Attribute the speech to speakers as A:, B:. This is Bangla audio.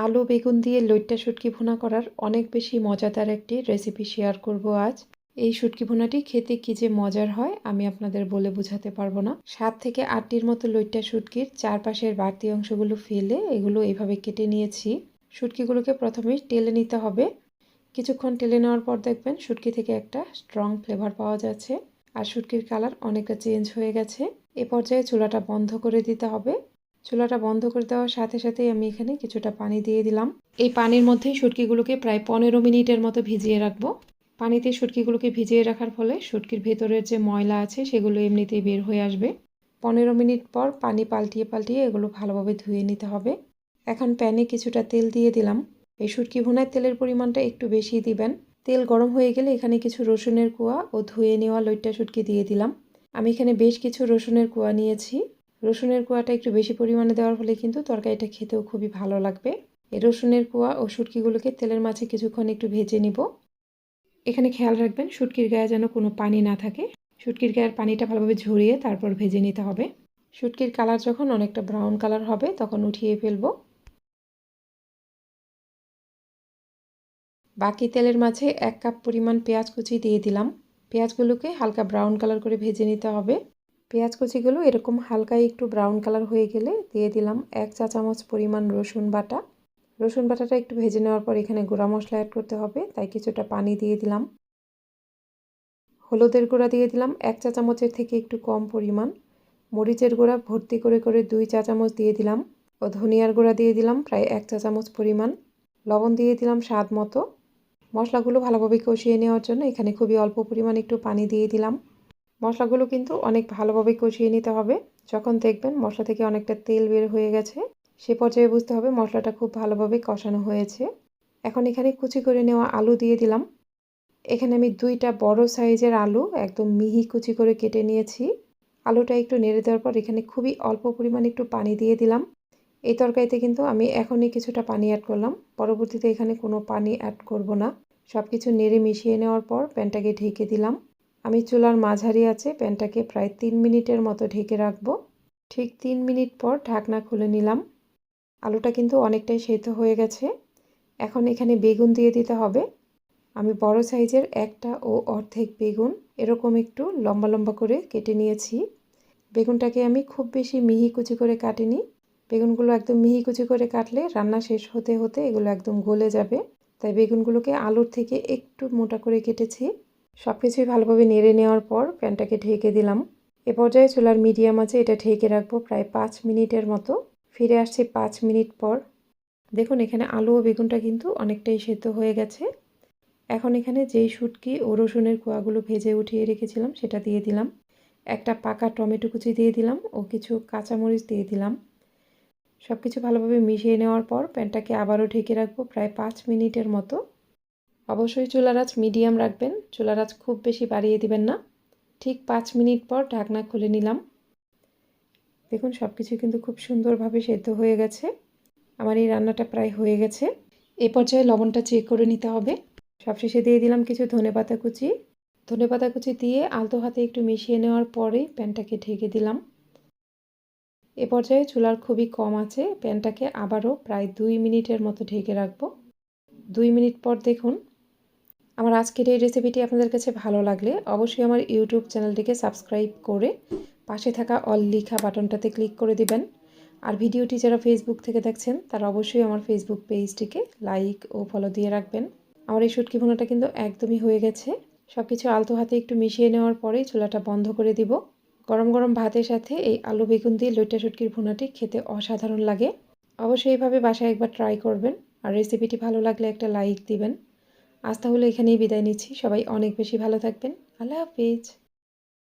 A: আলু বেগুন দিয়ে লইট্টা শুটকি ভুনা করার অনেক বেশি মজাদার একটি রেসিপি শেয়ার করব আজ। এই শুটকি ভুনাটি খেতে কী যে মজার হয় আমি আপনাদের বলে বোঝাতে পারবো না। 7 থেকে 8টির মতো লইট্টা শুটকির চারপাশের বাড়তি অংশগুলো ফেলে এগুলো এভাবে কেটে নিয়েছি। শুটকিগুলোকে প্রথমে টেলে নিতে হবে। কিছুক্ষণ টেলে নেওয়ার পর দেখবেন শুটকি থেকে একটা স্ট্রং ফ্লেভার পাওয়া যাচ্ছে আর শুটকির কালার অনেকটা চেঞ্জ হয়ে গেছে। এ পর্যায়ে চুলাটা বন্ধ করে দিতে হবে। চুলাটা বন্ধ করে দেওয়ার সাথে সাথেই আমি এখানে কিছুটা পানি দিয়ে দিলাম। এই পানির মধ্যেই শুটকিগুলোকে প্রায় 15 মিনিটের মতো ভিজিয়ে রাখবো। পানিতে শুটকিগুলোকে ভিজিয়ে রাখার ফলে শুটকির ভেতরের যে ময়লা আছে সেগুলো এমনিতেই বের হয়ে আসবে। 15 মিনিট পর পানি পাল্টিয়ে পাল্টিয়ে এগুলো ভালোভাবে ধুয়ে নিতে হবে। এখন প্যানে কিছুটা তেল দিয়ে দিলাম। এই শুটকি ভুনায় তেলের পরিমাণটা একটু বেশি দিবেন। তেল গরম হয়ে গেলে এখানে কিছু রসুনের কোয়া ও ধুয়ে নেওয়া লইট্টা শুটকি দিয়ে দিলাম। আমি এখানে বেশ কিছু রসুনের কোয়া নিয়েছি। রসুনের কোয়াটা একটু বেশি পরিমাণে দেওয়ার ফলে কিন্তু তরকারিটা খেতেও খুবই ভালো লাগবে। এই রসুনের কোয়া ও শুটকিগুলোকে তেলের মাঝে কিছুক্ষণ একটু ভেজে নিব। এখানে খেয়াল রাখবেন শুটকির গায়ে যেন কোনো পানি না থাকে। শুটকির গায়ের পানিটা ভালোভাবে ঝরিয়ে তারপর ভেজে নিতে হবে। শুটকির কালার যখন অনেকটা ব্রাউন কালার হবে তখন উঠিয়ে ফেলবো। বাকি তেলের মাঝে 1 কাপ পরিমাণ পেঁয়াজ কুচি দিয়ে দিলাম। পেঁয়াজগুলোকে হালকা ব্রাউন কালার করে ভেজে নিতে হবে। পেঁয়াজ কুচিগুলো এরকম হালকা একটু ব্রাউন কালার হয়ে গেলে দিয়ে দিলাম 1 চা চামচ পরিমাণ রসুন বাটা। রসুন বাটাটা একটু ভেজে নেওয়ার পর এখানে গুঁড়া মশলা অ্যাড করতে হবে, তাই কিছুটা পানি দিয়ে দিলাম। হলুদের গুঁড়া দিয়ে দিলাম 1 চা চামচের থেকে একটু কম পরিমাণ। মরিচের গুঁড়া ভর্তি করে করে 2 চা চামচ দিয়ে দিলাম ও ধনিয়ার গুঁড়া দিয়ে দিলাম প্রায় 1 চা চামচ পরিমাণ। লবণ দিয়ে দিলাম স্বাদ মতো। মশলাগুলো ভালোভাবে কষিয়ে নেওয়ার জন্য এখানে খুবই অল্প পরিমাণ একটু পানি দিয়ে দিলাম। মশলাগুলো কিন্তু অনেক ভালোভাবে কষিয়ে নিতে হবে। যখন দেখবেন মশলা থেকে অনেকটা তেল বের হয়ে গেছে সে পর্যায়ে বুঝতে হবে মশলাটা খুব ভালোভাবে কষানো হয়েছে। এখন এখানে কুচি করে নেওয়া আলু দিয়ে দিলাম। এখানে আমি 2টা বড় সাইজের আলু একদম মিহি কুচি করে কেটে নিয়েছি। আলুটা একটু নেড়ে দেওয়ার পর এখানে খুবই অল্প পরিমাণ একটু পানি দিয়ে দিলাম। এই তরকারিতে কিন্তু আমি এখনই কিছুটা পানি অ্যাড করলাম, পরবর্তীতে এখানে কোনো পানি অ্যাড করব না। সব কিছু নেড়ে মিশিয়ে নেওয়ার পর প্যানটাকে ঢেকে দিলাম। আমি চুলার মাঝারি আঁচে প্যানটাকে প্রায় 3 মিনিটের মতো ঢেকে রাখবো। ঠিক 3 মিনিট পর ঢাকনা খুলে নিলাম। আলুটা কিন্তু অনেকটাই সেদ্ধ হয়ে গেছে। এখন এখানে বেগুন দিয়ে দিতে হবে। আমি বড় সাইজের একটা ও অর্ধেক বেগুন এরকম একটু লম্বা লম্বা করে কেটে নিয়েছি। বেগুনটাকে আমি খুব বেশি মিহি কুচি করে কাটিনি। বেগুনগুলো একদম মিহি কুচি করে কাটলে রান্না শেষ হতে হতে এগুলো একদম গলে যাবে, তাই বেগুনগুলোকে আলুর থেকে একটু মোটা করে কেটেছি। সব কিছুই ভালোভাবে নেড়ে নেওয়ার পর প্যানটাকে ঢেকে দিলাম। এ পর্যায়ে চুলার মিডিয়াম আঁচে এটা ঢেকে রাখবো প্রায় 5 মিনিটের মতো। ফিরে আসছি 5 মিনিট পর। দেখুন এখানে আলু ও বেগুনটা কিন্তু অনেকটাই সেদ্ধ হয়ে গেছে। এখন এখানে যেই শুটকি ও রসুনের কোয়াগুলো ভেজে উঠিয়ে রেখেছিলাম সেটা দিয়ে দিলাম। একটা পাকা টমেটো কুচি দিয়ে দিলাম ও কিছু কাঁচামরিচ দিয়ে দিলাম। সব কিছু ভালোভাবে মিশিয়ে নেওয়ার পর প্যানটাকে আবারও ঢেকে রাখবো প্রায় 5 মিনিটের মতো। অবশ্যই চুলার আঁচ মিডিয়াম রাখবেন, চুলার আঁচ খুব বেশি বাড়িয়ে দিবেন না। ঠিক 5 মিনিট পর ঢাকনা খুলে নিলাম। দেখুন সব কিছু কিন্তু খুব সুন্দরভাবে সেদ্ধ হয়ে গেছে। আমার এই রান্নাটা প্রায় হয়ে গেছে। এ পর্যায়ে লবণটা চেক করে নিতে হবে। সবশেষে দিয়ে দিলাম কিছু ধনেপাতা কুচি। ধনেপাতা কুচি দিয়ে আলতো হাতে একটু মিশিয়ে নেওয়ার পরেই প্যানটাকে ঢেকে দিলাম। এ পর্যায়ে চুলার খুবই কম আছে প্যানটাকে আবারও প্রায় 2 মিনিটের মতো ঢেকে রাখবো। 2 মিনিট পর দেখুন আমার আজকের এই রেসিপিটি আপনাদের কাছে ভালো লাগলে অবশ্যই আমার ইউটিউব চ্যানেলটিকে সাবস্ক্রাইব করে পাশে থাকা অল লেখা বাটনটাতে ক্লিক করে দিবেন। আর ভিডিওটি যারা ফেসবুক থেকে দেখছেন তারা অবশ্যই আমার ফেসবুক পেজটিকে লাইক ও ফলো দিয়ে রাখবেন। আমার এই শুটকি ভুনাটা কিন্তু একদমই হয়ে গেছে। সব কিছু আলতো হাতে একটু মিশিয়ে নেওয়ার পরেই চুলাটা বন্ধ করে দিব। গরম গরম ভাতের সাথে এই আলু বেগুন দিয়ে লইট্টা শুটকির ভুনাটি খেতে অসাধারণ লাগে। অবশ্যই এইভাবে বাসায় একবার ট্রাই করবেন। আর রেসিপিটি ভালো লাগলে একটা লাইক দিবেন। আজ তাহলে এখানেই বিদায় নিচ্ছি। সবাই অনেক বেশি ভালো থাকবেন। আল্লাহ হাফিজ।